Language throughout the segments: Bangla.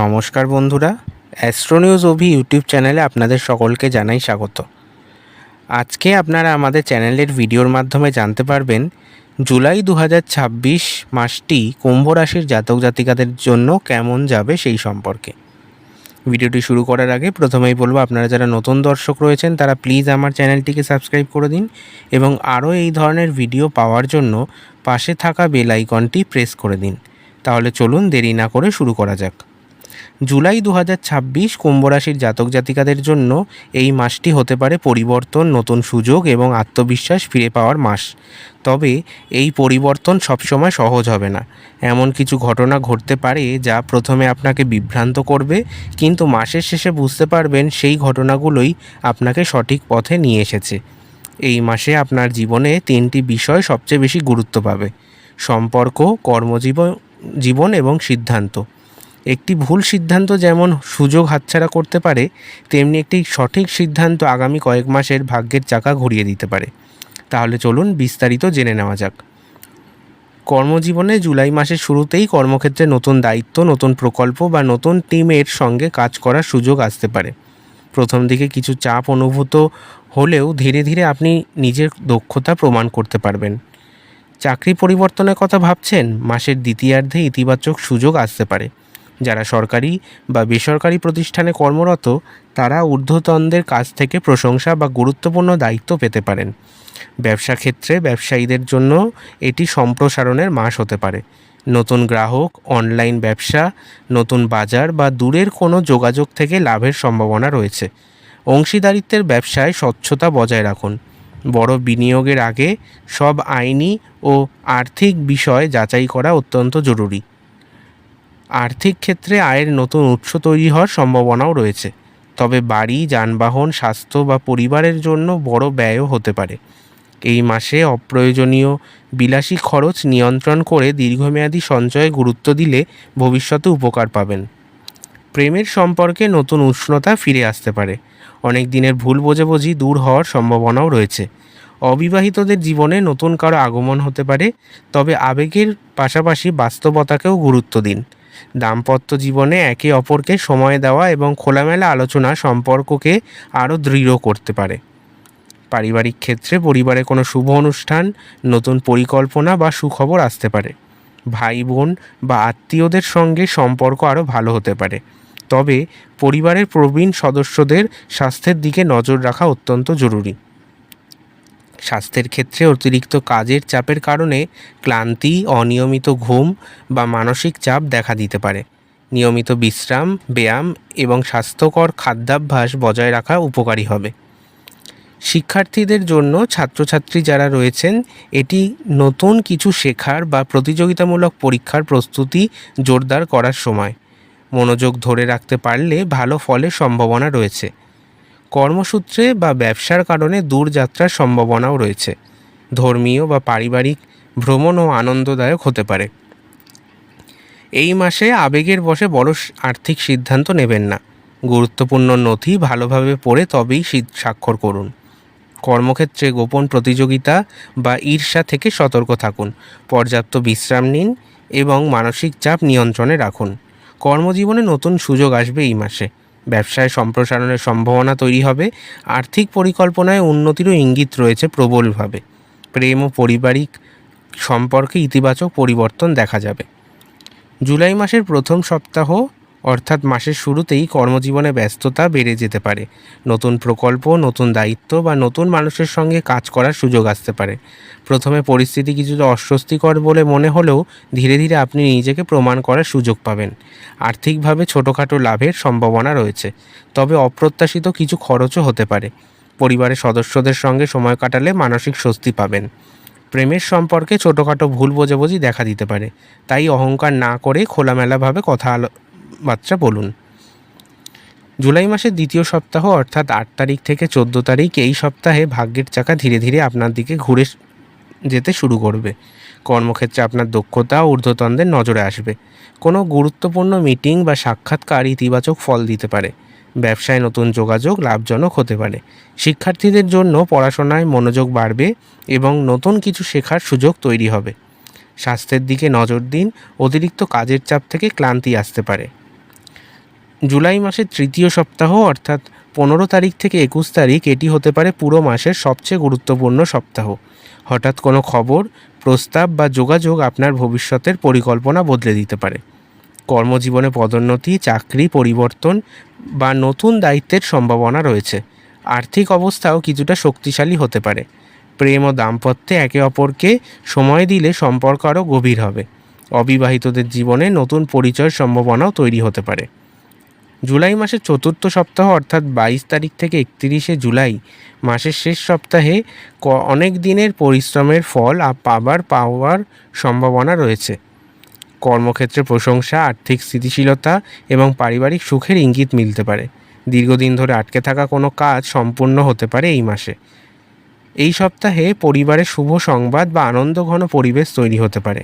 নমস্কার বন্ধুরা, অ্যাস্ট্রো নিউজ অভি ইউটিউব চ্যানেলে আপনাদের সকলকে জানাই স্বাগত। আজকে আপনারা আমাদের চ্যানেলের ভিডিওর মাধ্যমে জানতে পারবেন জুলাই 2026 মাসটি কুম্ভ রাশির জাতক জাতিকাদের জন্য কেমন যাবে সেই সম্পর্কে। ভিডিওটি শুরু করার আগে প্রথমেই বলবো, আপনারা যারা নতুন দর্শক রয়েছেন তারা প্লিজ আমার চ্যানেলটিকে সাবস্ক্রাইব করে দিন এবং আরও এই ধরনের ভিডিও পাওয়ার জন্য পাশে থাকা বেল আইকনটি প্রেস করে দিন। তাহলে চলুন দেরি না করে শুরু করা যাক। জুলাই 2026 কুম্ভ রাশির জাতক জাতিকাদের জন্য এই মাসটি হতে পারে পরিবর্তন, নতুন সুযোগ এবং আত্মবিশ্বাস ফিরে পাওয়ার মাস। তবে এই পরিবর্তন সবসময় সহজ হবে না। এমন কিছু ঘটনা ঘটতে পারে যা প্রথমে আপনাকে বিভ্রান্ত করবে, কিন্তু মাসের শেষে বুঝতে পারবেন সেই ঘটনাগুলোই আপনাকে সঠিক পথে নিয়ে এসেছে। এই মাসে আপনার জীবনে 3টি বিষয় সবচেয়ে বেশি গুরুত্ব পাবে: সম্পর্ক, জীবন এবং সিদ্ধান্ত। একটি ভুল সিদ্ধান্ত যেমন সুযোগ হাতছাড়া করতে পারে, তেমনি একটি সঠিক সিদ্ধান্ত আগামী কয়েক মাসের ভাগ্যের চাকা ঘুরিয়ে দিতে পারে। তাহলে চলুন বিস্তারিত জেনে নেওয়া যাক। কর্মজীবনে জুলাই মাসের শুরুতেই কর্মক্ষেত্রে নতুন দায়িত্ব, নতুন প্রকল্প বা নতুন টিমের সঙ্গে কাজ করার সুযোগ আসতে পারে। প্রথম দিকে কিছু চাপ অনুভূত হলেও ধীরে ধীরে আপনি নিজের দক্ষতা প্রমাণ করতে পারবেন। চাকরি পরিবর্তনের কথা ভাবছেন? মাসের দ্বিতীয়ার্ধে ইতিবাচক সুযোগ আসতে পারে। যারা সরকারি বা বেসরকারি প্রতিষ্ঠানে কর্মরত তারা ঊর্ধ্বতনদের কাছ থেকে প্রশংসা বা গুরুত্বপূর্ণ দায়িত্ব পেতে পারেন। ব্যবসা ক্ষেত্রে ব্যবসায়ীদের জন্য এটি সম্প্রসারণের মাস হতে পারে। নতুন গ্রাহক, অনলাইন ব্যবসা, নতুন বাজার বা দূরের কোনো যোগাযোগ থেকে লাভের সম্ভাবনা রয়েছে। অংশীদারিত্বের ব্যবসায় স্বচ্ছতা বজায় রাখুন। বড় বিনিয়োগের আগে সব আইনি ও আর্থিক বিষয় যাচাই করা অত্যন্ত জরুরি। আর্থিক ক্ষেত্রে আয়ের নতুন উৎস তৈরি হওয়ার সম্ভাবনাও রয়েছে, তবে বাড়ি, যানবাহন, স্বাস্থ্য বা পরিবারের জন্য বড় ব্যয়ও হতে পারে। এই মাসে অপ্রয়োজনীয় বিলাসী খরচ নিয়ন্ত্রণ করে দীর্ঘমেয়াদী সঞ্চয়ে গুরুত্ব দিলে ভবিষ্যতে উপকার পাবেন। প্রেমের সম্পর্কে নতুন উষ্ণতা ফিরে আসতে পারে। অনেক দিনের ভুল বোঝাবুঝি দূর হওয়ার সম্ভাবনাও রয়েছে। অবিবাহিতদের জীবনে নতুন কারো আগমন হতে পারে, তবে আবেগের পাশাপাশি বাস্তবতাকেও গুরুত্ব দিন। দাম্পত্য জীবনে একে অপরকে সময় দেওয়া এবং খোলামেলা আলোচনা সম্পর্ককে আরও দৃঢ় করতে পারে। পারিবারিক ক্ষেত্রে পরিবারে কোনো শুভ অনুষ্ঠান, নতুন পরিকল্পনা বা সুখবর আসতে পারে। ভাই বোন বা আত্মীয়দের সঙ্গে সম্পর্ক আরও ভালো হতে পারে, তবে পরিবারের প্রবীণ সদস্যদের স্বাস্থ্যের দিকে নজর রাখা অত্যন্ত জরুরি। স্বাস্থ্যের ক্ষেত্রে অতিরিক্ত কাজের চাপের কারণে ক্লান্তি, অনিয়মিত ঘুম বা মানসিক চাপ দেখা দিতে পারে। নিয়মিত বিশ্রাম, ব্যায়াম এবং স্বাস্থ্যকর খাদ্যাভ্যাস বজায় রাখা উপকারী হবে। শিক্ষার্থীদের জন্য, ছাত্রছাত্রী যারা রয়েছেন, এটি নতুন কিছু শেখার বা প্রতিযোগিতামূলক পরীক্ষার প্রস্তুতি জোরদার করার সময়। মনোযোগ ধরে রাখতে পারলে ভালো ফলের সম্ভাবনা রয়েছে। কর্মসূত্রে বা ব্যবসার কারণে দূরযাত্রার সম্ভাবনাও রয়েছে। ধর্মীয় বা পারিবারিক ভ্রমণও আনন্দদায়ক হতে পারে। এই মাসে আবেগের বশে বড় আর্থিক সিদ্ধান্ত নেবেন না। গুরুত্বপূর্ণ নথি ভালোভাবে পড়ে তবেই স্বাক্ষর করুন। কর্মক্ষেত্রে গোপন প্রতিযোগিতা বা ঈর্ষা থেকে সতর্ক থাকুন। পর্যাপ্ত বিশ্রাম নিন এবং মানসিক চাপ নিয়ন্ত্রণে রাখুন। কর্মজীবনে নতুন সুযোগ আসবে এই মাসে। ব্যবসায় সম্প্রসারণের সম্ভাবনা তৈরি হবে। আর্থিক পরিকল্পনায় উন্নতিরও ইঙ্গিত রয়েছে প্রবলভাবে। প্রেম ও পারিবারিক সম্পর্কে ইতিবাচক পরিবর্তন দেখা যাবে। জুলাই মাসের প্রথম সপ্তাহ অর্থাৎ মাসের শুরুতেই কর্মজীবনে ব্যস্ততা বেড়ে যেতে পারে। নতুন প্রকল্প, নতুন দায়িত্ব বা নতুন মানুষের সঙ্গে কাজ করার সুযোগ আসতে পারে। প্রথমে পরিস্থিতি কিছুটা অস্বস্তিকর বলে মনে হলেও ধীরে ধীরে আপনি নিজেকে প্রমাণ করার সুযোগ পাবেন। আর্থিকভাবে ছোটোখাটো লাভের সম্ভাবনা রয়েছে, তবে অপ্রত্যাশিত কিছু খরচও হতে পারে। পরিবারের সদস্যদের সঙ্গে সময় কাটালে মানসিক স্বস্তি পাবেন। প্রেমের সম্পর্কে ছোটোখাটো ভুল বোঝাবুঝি দেখা দিতে পারে, তাই অহংকার না করে খোলামেলাভাবে কথাবার্তা বলুন। জুলাই মাসের দ্বিতীয় সপ্তাহ অর্থাৎ 8 তারিখ থেকে 14 তারিখ, এই সপ্তাহে ভাগ্যের চাকা ধীরে ধীরে আপনার দিকে ঘুরে যেতে শুরু করবে। কর্মক্ষেত্রে আপনার দক্ষতা ঊর্ধ্বতনদের নজরে আসবে। কোনো গুরুত্বপূর্ণ মিটিং বা সাক্ষাৎকার ইতিবাচক ফল দিতে পারে। ব্যবসায় নতুন যোগাযোগ লাভজনক হতে পারে। শিক্ষার্থীদের জন্য পড়াশোনায় মনোযোগ বাড়বে এবং নতুন কিছু শেখার সুযোগ তৈরি হবে। স্বাস্থ্যের দিকে নজর দিন। অতিরিক্ত কাজের চাপ থেকে ক্লান্তি আসতে পারে। জুলাই মাসের তৃতীয় সপ্তাহ অর্থাৎ 15 তারিখ থেকে 21 তারিখ এটি হতে পারে পুরো মাসের সবচেয়ে গুরুত্বপূর্ণ সপ্তাহ। হঠাৎ কোনো খবর, প্রস্তাব বা যোগাযোগ আপনার ভবিষ্যতের পরিকল্পনা বদলে দিতে পারে। কর্মজীবনে পদোন্নতি, চাকরি পরিবর্তন বা নতুন দায়িত্বের সম্ভাবনা রয়েছে। আর্থিক অবস্থাও কিছুটা শক্তিশালী হতে পারে। প্রেম ও দাম্পত্যে একে অপরকে সময় দিলে সম্পর্ক আরও গভীর হবে। অবিবাহিতদের জীবনে নতুন পরিচয়ের সম্ভাবনাও তৈরি হতে পারে। জুলাই মাসের চতুর্থ সপ্তাহ অর্থাৎ 22 তারিখ থেকে 31শে জুলাই মাসের শেষ সপ্তাহে অনেক দিনের পরিশ্রমের ফল পাওয়ার সম্ভাবনা রয়েছে। কর্মক্ষেত্রে প্রশংসা, আর্থিক স্থিতিশীলতা এবং পারিবারিক সুখের ইঙ্গিত মিলতে পারে। দীর্ঘদিন ধরে আটকে থাকা কোনো কাজ সম্পূর্ণ হতে পারে এই মাসে। এই সপ্তাহে পরিবারের শুভ সংবাদ বা আনন্দঘন পরিবেশ তৈরি হতে পারে।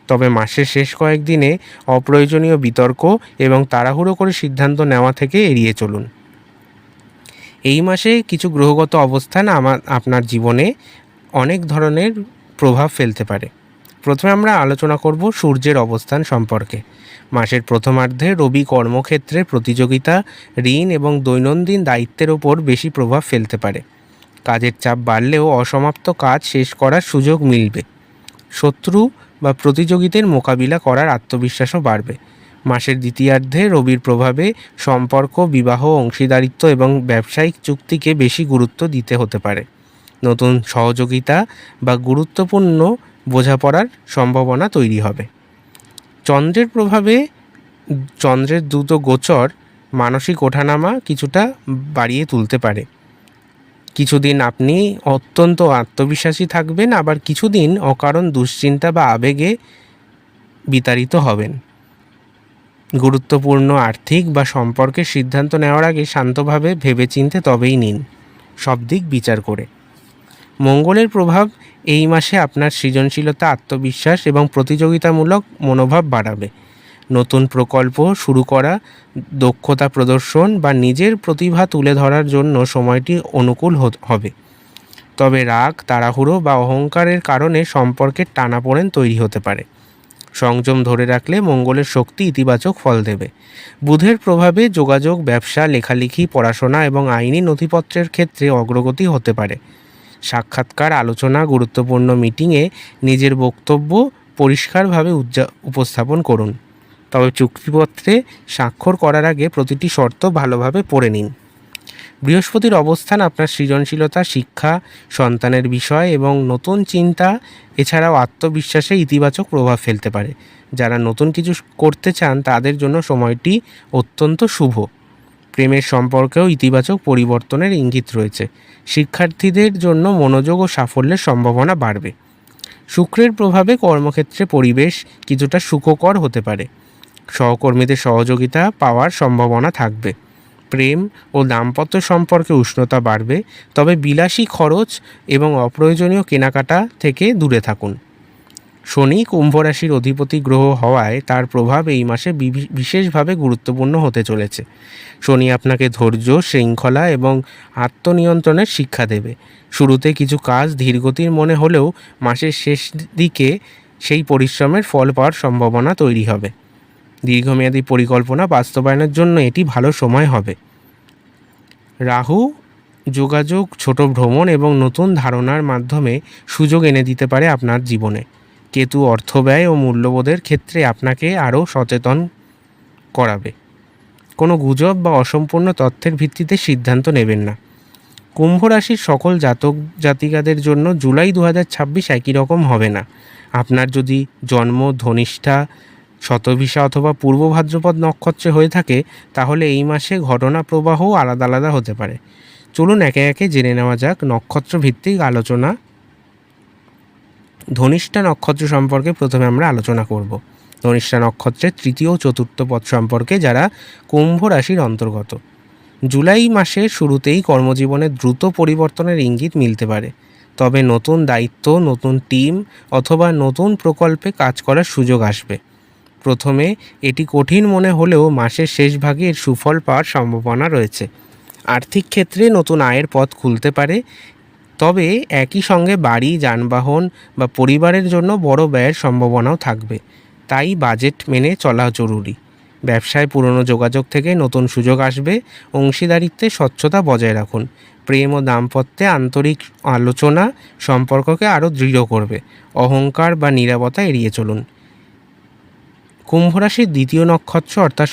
তবে মাসের শেষ কয়েকদিনে অপ্রয়োজনীয় বিতর্ক এবং তাড়াহুড়ো করে সিদ্ধান্ত নেওয়া থেকে এড়িয়ে চলুন। এই মাসে কিছু গ্রহগত অবস্থান আপনার জীবনে অনেক ধরনের প্রভাব ফেলতে পারে। প্রথমে আমরা আলোচনা করব সূর্যের অবস্থান সম্পর্কে। মাসের প্রথমার্ধে রবি কর্মক্ষেত্রে প্রতিযোগিতা, ঋণ এবং দৈনন্দিন দায়িত্বের ওপর বেশি প্রভাব ফেলতে পারে। কাজের চাপ বাড়লেও অসমাপ্ত কাজ শেষ করার সুযোগ মিলবে। শত্রু বা প্রতিযোগীদের মোকাবিলা করার আত্মবিশ্বাসও বাড়বে। মাসের দ্বিতীয়ার্ধে রবির প্রভাবে সম্পর্ক, বিবাহ, অংশীদারিত্ব এবং ব্যবসায়িক চুক্তিকে বেশি গুরুত্ব দিতে হতে পারে। নতুন সহযোগিতা বা গুরুত্বপূর্ণ বোঝাপড়ার সম্ভাবনা তৈরি হবে। চন্দ্রের প্রভাবে চন্দ্রের দ্রুত গোচর মানসিক ওঠানামা কিছুটা বাড়িয়ে তুলতে পারে। কিছুদিন আপনি অত্যন্ত আত্মবিশ্বাসী থাকবেন, আবার কিছুদিন অকারণ দুশ্চিন্তা বা আবেগে বিতাড়িত হবেন। গুরুত্বপূর্ণ আর্থিক বা সম্পর্কের সিদ্ধান্ত নেওয়ার আগে শান্তভাবে ভেবেচিন্তে তবেই নিন, সব দিক বিচার করে। মঙ্গলের প্রভাব এই মাসে আপনার সৃজনশীলতা, আত্মবিশ্বাস এবং প্রতিযোগিতামূলক মনোভাব বাড়াবে। নতুন প্রকল্প শুরু করা, দক্ষতা প্রদর্শন বা নিজের প্রতিভা তুলে ধরার জন্য সময়টি অনুকূল হবে। তবে রাগ, তাড়াহুড়ো বা অহংকারের কারণে সম্পর্কের টানাপোড়েন তৈরি হতে পারে। সংযম ধরে রাখলে মঙ্গলের শক্তি ইতিবাচক ফল দেবে। বুধের প্রভাবে যোগাযোগ, ব্যবসা, লেখালেখি, পড়াশোনা এবং আইনি নথিপত্রের ক্ষেত্রে অগ্রগতি হতে পারে। সাক্ষাৎকার, আলোচনা, গুরুত্বপূর্ণ মিটিংয়ে নিজের বক্তব্য পরিষ্কারভাবে উপস্থাপন করুন। তবে চুক্তিপত্রে স্বাক্ষর করার আগে প্রতিটি শর্ত ভালোভাবে পড়ে নিন। বৃহস্পতির অবস্থান আপনার সৃজনশীলতা, শিক্ষা, সন্তানের বিষয় এবং নতুন চিন্তা এছাড়াও আত্মবিশ্বাসে ইতিবাচক প্রভাব ফেলতে পারে। যারা নতুন কিছু করতে চান তাদের জন্য সময়টি অত্যন্ত শুভ। প্রেমের সম্পর্কেও ইতিবাচক পরিবর্তনের ইঙ্গিত রয়েছে। শিক্ষার্থীদের জন্য মনোযোগ ও সাফল্যের সম্ভাবনা বাড়বে। শুক্রের প্রভাবে কর্মক্ষেত্রে পরিবেশ কিছুটা সুখকর হতে পারে। সহকর্মীদের সহযোগিতা পাওয়ার সম্ভাবনা থাকবে। প্রেম ও দাম্পত্য সম্পর্কে উষ্ণতা বাড়বে, তবে বিলাসী খরচ এবং অপ্রয়োজনীয় কেনাকাটা থেকে দূরে থাকুন। শনি কুম্ভ রাশির অধিপতি গ্রহ হওয়ায় তার প্রভাব এই মাসে বিশেষভাবে গুরুত্বপূর্ণ হতে চলেছে। শনি আপনাকে ধৈর্য, শৃঙ্খলা এবং আত্মনিয়ন্ত্রণের শিক্ষা দেবে। শুরুতে কিছু কাজ ধীরগতির মনে হলেও মাসের শেষ দিকে সেই পরিশ্রমের ফল পাওয়ার সম্ভাবনা তৈরি হবে। দীর্ঘমেয়াদী পরিকল্পনা বাস্তবায়নের জন্য এটি ভালো সময় হবে। রাহু যোগাযোগ, ছোট ভ্রমণ এবং নতুন ধারণার মাধ্যমে সুযোগ এনে দিতে পারে আপনার জীবনে। কেতু অর্থ ব্যয় ও মূল্যবোধের ক্ষেত্রে আপনাকে আরও সচেতন করাবে। কোনো গুজব বা অসম্পূর্ণ তথ্যের ভিত্তিতে সিদ্ধান্ত নেবেন না। কুম্ভ রাশির সকল জাতক জাতিকাদের জন্য জুলাই 2026 একই রকম হবে না। আপনার যদি জন্ম ধনিষ্ঠা, শতভিষা অথবা পূর্ব ভাদ্রপদ নক্ষত্রে হয়ে থাকে তাহলে এই মাসে ঘটনা প্রবাহও আলাদা আলাদা হতে পারে। চলুন একে একে জেনে নেওয়া যাক নক্ষত্র ভিত্তিক আলোচনা। ধনিষ্ঠা নক্ষত্র সম্পর্কে প্রথমে আমরা আলোচনা করব। ধনিষ্ঠা নক্ষত্রের তৃতীয় ও চতুর্থ পদ সম্পর্কে, যারা কুম্ভ রাশির অন্তর্গত। জুলাই মাসের শুরুতেই কর্মজীবনে দ্রুত পরিবর্তনের ইঙ্গিত মিলতে পারে। তবে নতুন দায়িত্ব, নতুন টিম অথবা নতুন প্রকল্পে কাজ করার সুযোগ আসবে। প্রথমে এটি কঠিন মনে হলেও মাসের শেষ ভাগে এর সুফল পাওয়ার সম্ভাবনা রয়েছে। আর্থিক ক্ষেত্রে নতুন আয়ের পথ খুলতে পারে, তবে একই সঙ্গে বাড়ি, যানবাহন বা পরিবারের জন্য বড় ব্যয়ের সম্ভাবনাও থাকবে। তাই বাজেট মেনে চলা জরুরি। ব্যবসায় পুরনো যোগাযোগ থেকে নতুন সুযোগ আসবে। অংশীদারিত্বে স্বচ্ছতা বজায় রাখুন। প্রেম ও দাম্পত্যে আন্তরিক আলোচনা সম্পর্ককে আরও দৃঢ় করবে। অহংকার বা নীরবতা এড়িয়ে চলুন। কুম্ভ রাশির দ্বিতীয় নক্ষত্র অর্থাৎ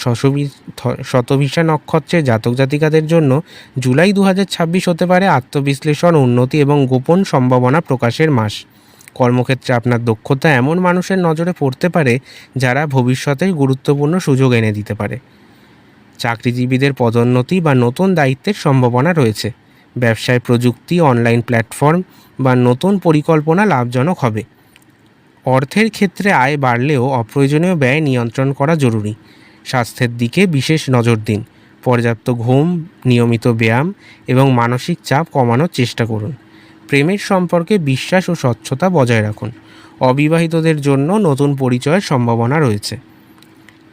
শতভিষা নক্ষত্রের জাতক জাতিকাদের জন্য জুলাই 2026 হতে পারে আত্মবিশ্লেষণ, উন্নতি এবং গোপন সম্ভাবনা প্রকাশের মাস। কর্মক্ষেত্রে আপনার দক্ষতা এমন মানুষের নজরে পড়তে পারে যারা ভবিষ্যতে গুরুত্বপূর্ণ সুযোগ এনে দিতে পারে। চাকরিজীবীদের পদোন্নতি বা নতুন দায়িত্বের সম্ভাবনা রয়েছে। ব্যবসায় প্রযুক্তি, অনলাইন প্ল্যাটফর্ম বা নতুন পরিকল্পনা লাভজনক হবে। অর্থের ক্ষেত্রে আয় বাড়লেও অপ্রয়োজনীয় ব্যয় নিয়ন্ত্রণ করা জরুরি। স্বাস্থ্যের দিকে বিশেষ নজর দিন। পর্যাপ্ত ঘুম, নিয়মিত ব্যায়াম এবং মানসিক চাপ কমানোর চেষ্টা করুন। প্রেমের সম্পর্কে বিশ্বাস ও স্বচ্ছতা বজায় রাখুন। অবিবাহিতদের জন্য নতুন পরিচয়ের সম্ভাবনা রয়েছে।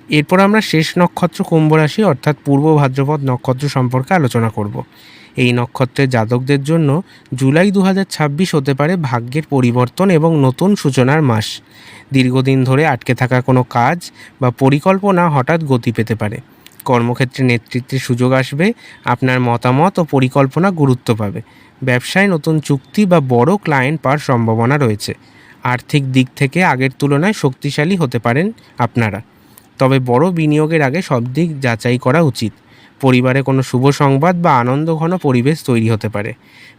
এরপর আমরা শেষ নক্ষত্র কুম্ভ রাশি অর্থাৎ পূর্ব ভাদ্রপদ নক্ষত্র সম্পর্কে আলোচনা করব। এই নক্ষত্রের জাতকদের জন্য জুলাই 2026 হতে পারে ভাগ্যের পরিবর্তন এবং নতুন সূচনার মাস। দীর্ঘদিন ধরে আটকে থাকা কোনো কাজ বা পরিকল্পনা হঠাৎ গতি পেতে পারে। কর্মক্ষেত্রে নেতৃত্বের সুযোগ আসবে। আপনার মতামত ও পরিকল্পনা গুরুত্ব পাবে। ব্যবসায় নতুন চুক্তি বা বড় ক্লায়েন্ট পাওয়ার সম্ভাবনা রয়েছে। আর্থিক দিক থেকে আগের তুলনায় শক্তিশালী হতে পারেন আপনারা, তবে বড় বিনিয়োগের আগে সব দিক যাচাই করা উচিত। পরিবারে কোনো শুভ সংবাদ বা আনন্দঘন পরিবেশ তৈরি হতে পারে।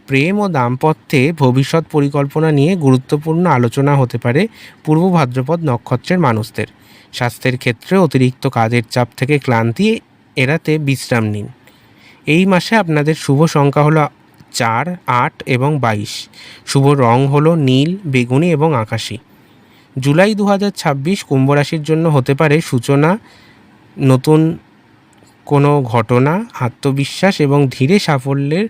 প্রেম ও দাম্পত্যে ভবিষ্যৎ পরিকল্পনা নিয়ে গুরুত্বপূর্ণ আলোচনা হতে পারে পূর্ব ভাদ্রপদ নক্ষত্রের মানুষদের। স্বাস্থ্যের ক্ষেত্রে অতিরিক্ত কাজের চাপ থেকে ক্লান্তি এড়াতে বিশ্রাম নিন। এই মাসে আপনাদের শুভ সংখ্যা হলো 4, 8 এবং 22। শুভ রং হলো নীল, বেগুনি এবং আকাশি। জুলাই 2026 কুম্ভ রাশির জন্য হতে পারে সূচনা, নতুন কোনো ঘটনা, আত্মবিশ্বাস এবং ধীরে সাফল্যের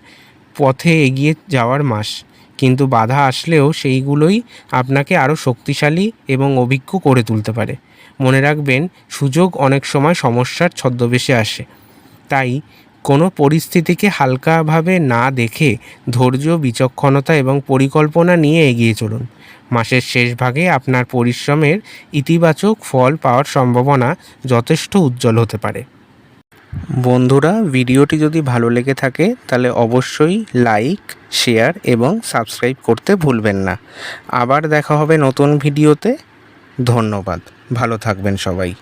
পথে এগিয়ে যাওয়ার মাস। কিন্তু বাধা আসলেও সেইগুলোই আপনাকে আরও শক্তিশালী এবং অভিজ্ঞ করে তুলতে পারে। মনে রাখবেন, সুযোগ অনেক সময় সমস্যার ছদ্মবেশে আসে। তাই কোনো পরিস্থিতিকে হালকাভাবে না দেখে ধৈর্য, বিচক্ষণতা এবং পরিকল্পনা নিয়ে এগিয়ে চলুন। মাসের শেষ ভাগে আপনার পরিশ্রমের ইতিবাচক ফল পাওয়ার সম্ভাবনা যথেষ্ট উজ্জ্বল হতে পারে। বন্ধুরা, ভিডিওটি যদি ভালো লেগে থাকে তাহলে অবশ্যই লাইক, শেয়ার এবং সাবস্ক্রাইব করতে ভুলবেন না। আবার দেখা হবে নতুন ভিডিওতে। ধন্যবাদ। ভালো থাকবেন সবাই।